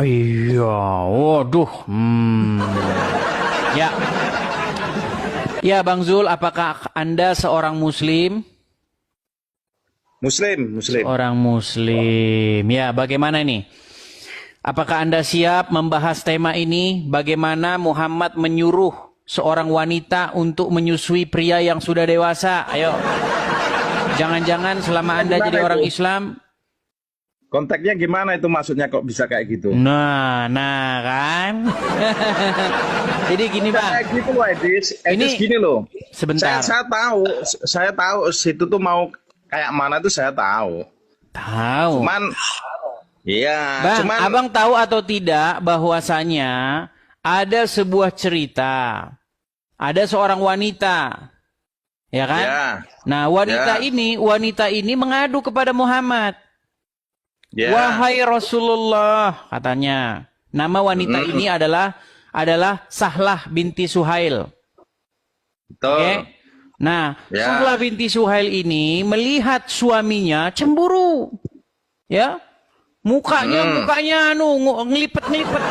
Iya, waduh. Ya, ya Bang Zul, apakah Anda seorang Muslim? Muslim, Muslim. Seorang Muslim. Ya, bagaimana ini? Apakah Anda siap membahas tema ini? Bagaimana Muhammad menyuruh seorang wanita untuk menyusui pria yang sudah dewasa? Ayo. Jangan-jangan selama Anda jadi orang Islam. Konteksnya gimana itu maksudnya kok bisa kayak gitu? Nah kan. Jadi gini Bisa Bang. kayak gitu loh, Edis. Ini Gini loh. sebentar. Saya tahu situ tuh mau kayak mana tuh saya tahu. Tahu. Cuman, iya. Bang, Cuman, abang tahu atau tidak bahwasanya ada sebuah cerita. Ada seorang wanita. Ya kan? ya, Nah, wanita ini mengadu kepada Muhammad. ya. Wahai Rasulullah, katanya. Nama wanita ini adalah Sahlah binti Suhail. Betul. Oke. Nah, Ya. Sahlah binti Suhail ini melihat suaminya cemburu. Ya. Mukanya ngelipet-ngelipet.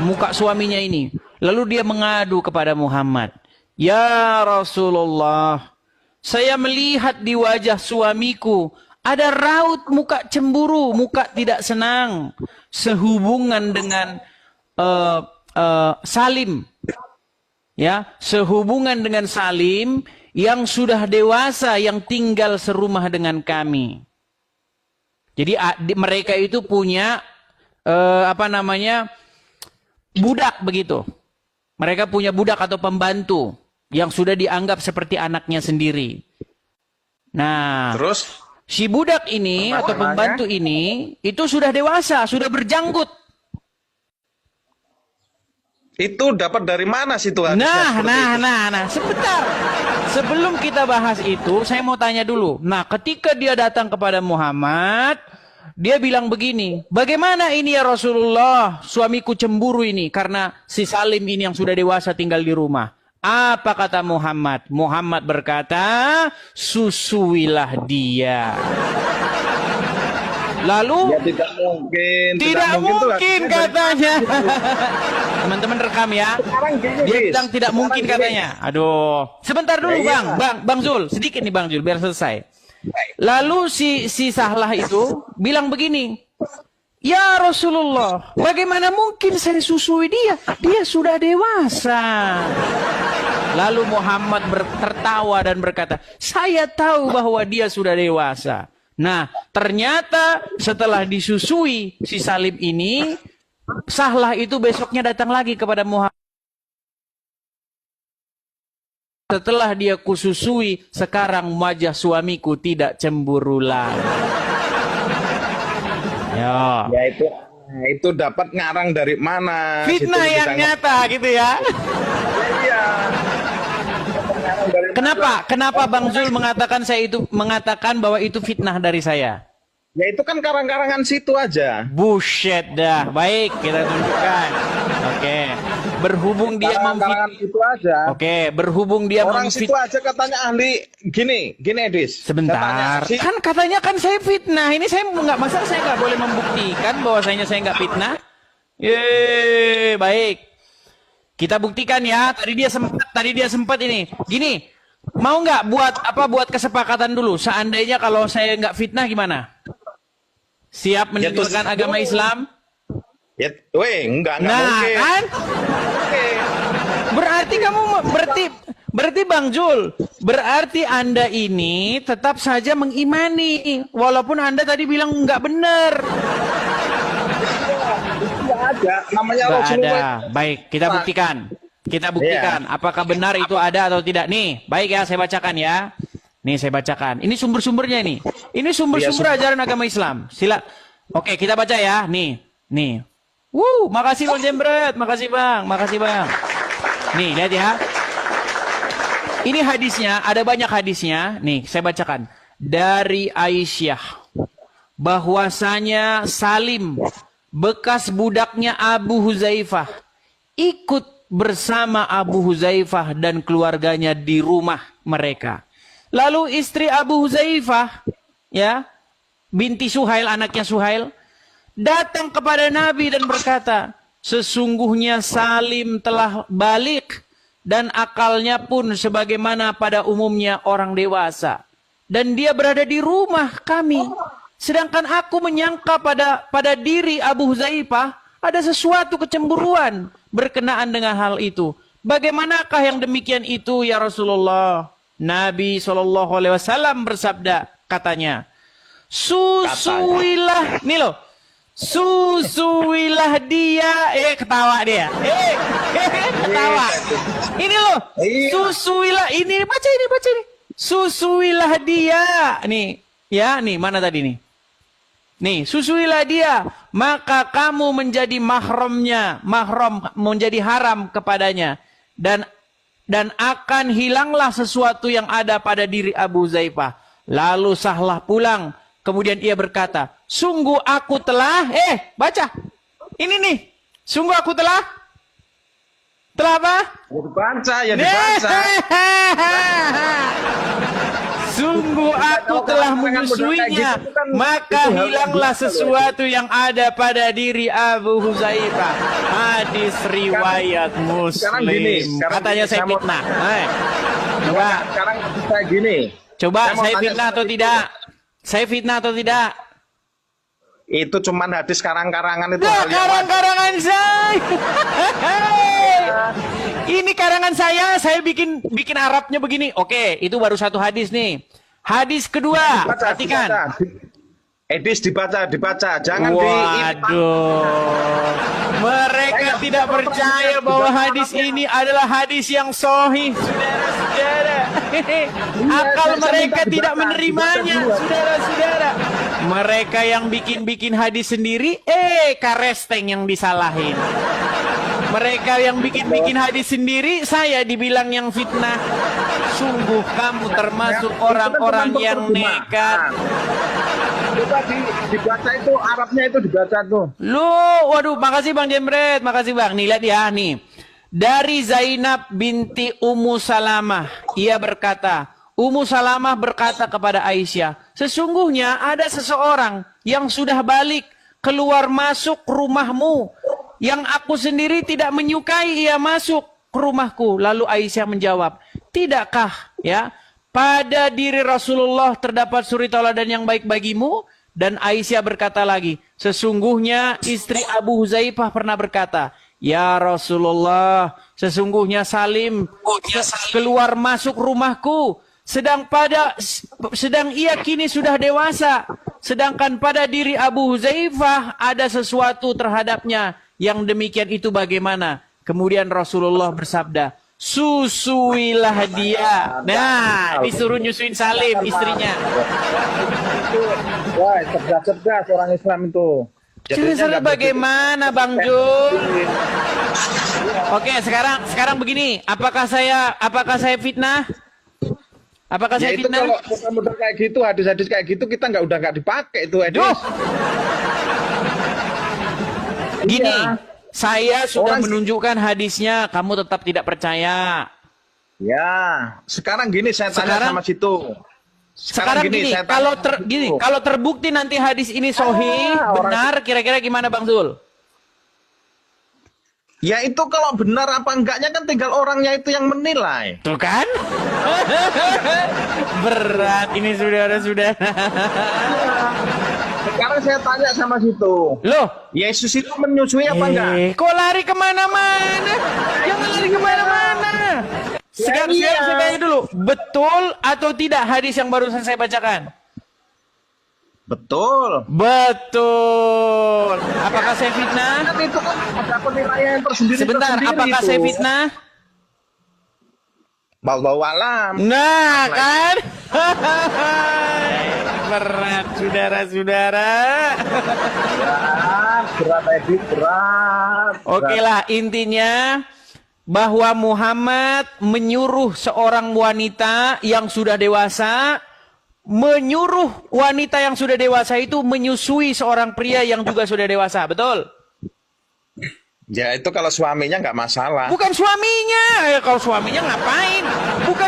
Muka suaminya ini. Lalu dia mengadu kepada Muhammad. Ya Rasulullah, saya melihat di wajah suamiku ada raut muka cemburu, muka tidak senang, sehubungan dengan Salim, ya, sehubungan dengan Salim yang sudah dewasa yang tinggal serumah dengan kami. Jadi mereka itu punya budak begitu. Mereka punya budak atau pembantu yang sudah dianggap seperti anaknya sendiri. Nah, Terus, si budak ini atau pembantu ini itu sudah dewasa, sudah berjanggut. itu dapat dari mana situasinya Nah, sebentar. Sebelum kita bahas itu, saya mau tanya dulu. Nah, ketika dia datang kepada Muhammad, dia bilang begini, bagaimana ini ya Rasulullah, suamiku cemburu ini karena si Salim ini yang sudah dewasa tinggal di rumah. Apa kata Muhammad? Muhammad berkata, susuilah dia. Lalu Ya, tidak mungkin. tidak mungkin tuh, katanya. Teman-teman rekam ya. Sekarang gini, Dia Bis. bilang tidak mungkin Sekarang gini. katanya. Aduh. Sebentar dulu Ya, Bang Zul. Sedikit nih Bang Zul biar selesai. Lalu si Sahlah itu bilang begini. Ya Rasulullah, bagaimana mungkin saya susui dia? Dia sudah dewasa. Lalu Muhammad tertawa dan berkata, saya tahu bahwa dia sudah dewasa. Nah, ternyata setelah disusui si Salim ini, Sahlah itu besoknya datang lagi kepada Muhammad. Setelah dia kususui, sekarang wajah suamiku tidak cemburu lagi. Ya. Ya itu dapat ngarang dari mana? Fitnah Situ yang bisa nyata gitu ya. Iya. Ngarang dari Kenapa Bang Zul mengatakan bahwa itu fitnah dari saya? Ya itu kan karang-karangan situ aja. Bullshit dah. Baik, kita tunjukkan. Oke. Berhubung dia Karang-karangan situ aja. Oke, berhubung dia Orang situ aja katanya ahli gini Edis. Sebentar. Kan katanya kan saya fitnah. Ini saya nggak masa saya nggak boleh membuktikan bahwasanya saya nggak fitnah. Baik. Kita buktikan ya. Tadi dia sempat ini. Gini. Mau nggak buat kesepakatan dulu. Seandainya kalau saya nggak fitnah gimana? Siap meninggalkan agama Islam? Ya, enggak Nah, mungkin. kan? Berarti Bang Jul, berarti Anda ini tetap saja mengimani walaupun Anda tadi bilang nggak benar. Enggak ada. Namanya Nggak Rasulullah. ada. Baik, kita buktikan. Kita buktikan apakah benar itu ada atau tidak. Nih, baik ya saya bacakan ya. Nih saya bacakan. Ini sumber-sumbernya nih. Ini sumber-sumber ajaran agama Islam. Sila. Oke, kita baca ya. Nih. Makasih Bang Jembret. Makasih Bang. Nih, lihat ya. Ini hadisnya, ada banyak hadisnya. Nih, saya bacakan. Dari Aisyah. Bahwasanya Salim, bekas budaknya Abu Huzaifah, ikut bersama Abu Huzaifah dan keluarganya di rumah mereka. Lalu istri Abu Huzaifah, ya, binti Suhail, anaknya Suhail, datang kepada Nabi dan berkata, sesungguhnya Salim telah balik dan akalnya pun sebagaimana pada umumnya orang dewasa. Dan dia berada di rumah kami. Sedangkan aku menyangka pada diri Abu Huzaifah ada sesuatu kecemburuan berkenaan dengan hal itu. Bagaimanakah yang demikian itu ya Rasulullah? Nabi SAW bersabda, katanya, susuilah, nih loh, susuilah dia, ketawa dia, ketawa. Ini loh, susuilah, ini baca ini, susuilah dia, nih, ya, nih mana tadi nih? Nih, susuilah dia, maka kamu menjadi mahramnya, menjadi haram kepadanya, dan akan hilanglah sesuatu yang ada pada diri Abu Huzaifah. Lalu sahlah pulang. Kemudian ia berkata, sungguh aku telah, baca. Ini nih, sungguh aku telah apa? Ya dibaca. Sungguh aku telah menyusuinya, maka hilanglah sesuatu yang ada pada diri Abu Huzaifah. Hadis riwayat Muslim. Katanya saya fitnah. Coba. Sekarang saya gini. Coba saya fitnah atau tidak? Saya fitnah atau tidak? Itu cuman hadis karang-karangan itu. Nah, karang-karangan saya. Ini karangan saya bikin Arabnya begini. Oke, itu baru satu hadis nih. Hadis kedua, perhatikan. Hadis dibaca. Jangan Waduh. Mereka tidak percaya bahwa hadis ini adalah hadis yang sahih, saudara-saudara. Akal mereka tidak menerimanya, saudara-saudara. Mereka yang bikin hadis sendiri, karesteng yang disalahin. Mereka yang bikin hadis sendiri, saya dibilang yang fitnah. Sungguh kamu termasuk orang-orang yang nekat. Coba dibaca itu, Arabnya itu dibaca tuh. Waduh, makasih Bang Jemret, makasih Bang. Nih, lihat ya, nih. Dari Zainab binti Ummu Salamah, ia berkata, Ummu Salamah berkata kepada Aisyah, sesungguhnya ada seseorang yang sudah balik keluar masuk rumahmu, yang aku sendiri tidak menyukai ia masuk ke rumahku. Lalu Aisyah menjawab, tidakkah ya pada diri Rasulullah terdapat suri tauladan yang baik bagimu? Dan Aisyah berkata lagi, sesungguhnya istri Abu Huzaifah pernah berkata, ya Rasulullah, sesungguhnya Salim keluar masuk rumahku, sedang ia kini sudah dewasa, sedangkan pada diri Abu Huzaifah ada sesuatu terhadapnya, yang demikian itu bagaimana? Kemudian Rasulullah bersabda, susuilah dia. Nah, disuruh nyusuin Salim istrinya. Wah, cerdas orang Islam itu. Cerdas bagaimana Bang Jul? Oke, sekarang begini, apakah saya fitnah? Apakah saya itu fitnah? Kalau model kayak gitu, hadis-hadis kayak gitu kita udah nggak dipakai itu hadis. Gini, Iya. Saya sudah menunjukkan hadisnya, kamu tetap tidak percaya. Ya, sekarang gini saya tanya sama situ. Sekarang gini, kalau terbukti nanti hadis ini sahih, benar, kira-kira gimana Bang Zul? Ya itu kalau benar apa enggaknya kan tinggal orangnya itu yang menilai. Tuh kan? Berat ini saudara-saudara. Sekarang saya tanya sama situ. Loh, Yesus itu menyusui apa enggak? Kok lari kemana-mana? Jangan lari kemana-mana. Sekarang saya tanya dulu, betul atau tidak hadis yang barusan saya bacakan? Betul. Betul. Apakah saya fitnah? Itu kan ada penilaian tersendiri. Sebentar, apakah saya fitnah? Wallahu alam. Nah, kan? Berat, saudara-saudara. Berat, Edit, berat. Oke lah, intinya bahwa Muhammad menyuruh seorang wanita yang sudah dewasa, menyuruh wanita yang sudah dewasa itu menyusui seorang pria yang juga sudah dewasa, betul? Ya itu kalau suaminya nggak masalah. Bukan suaminya, kalau suaminya ngapain? Bukan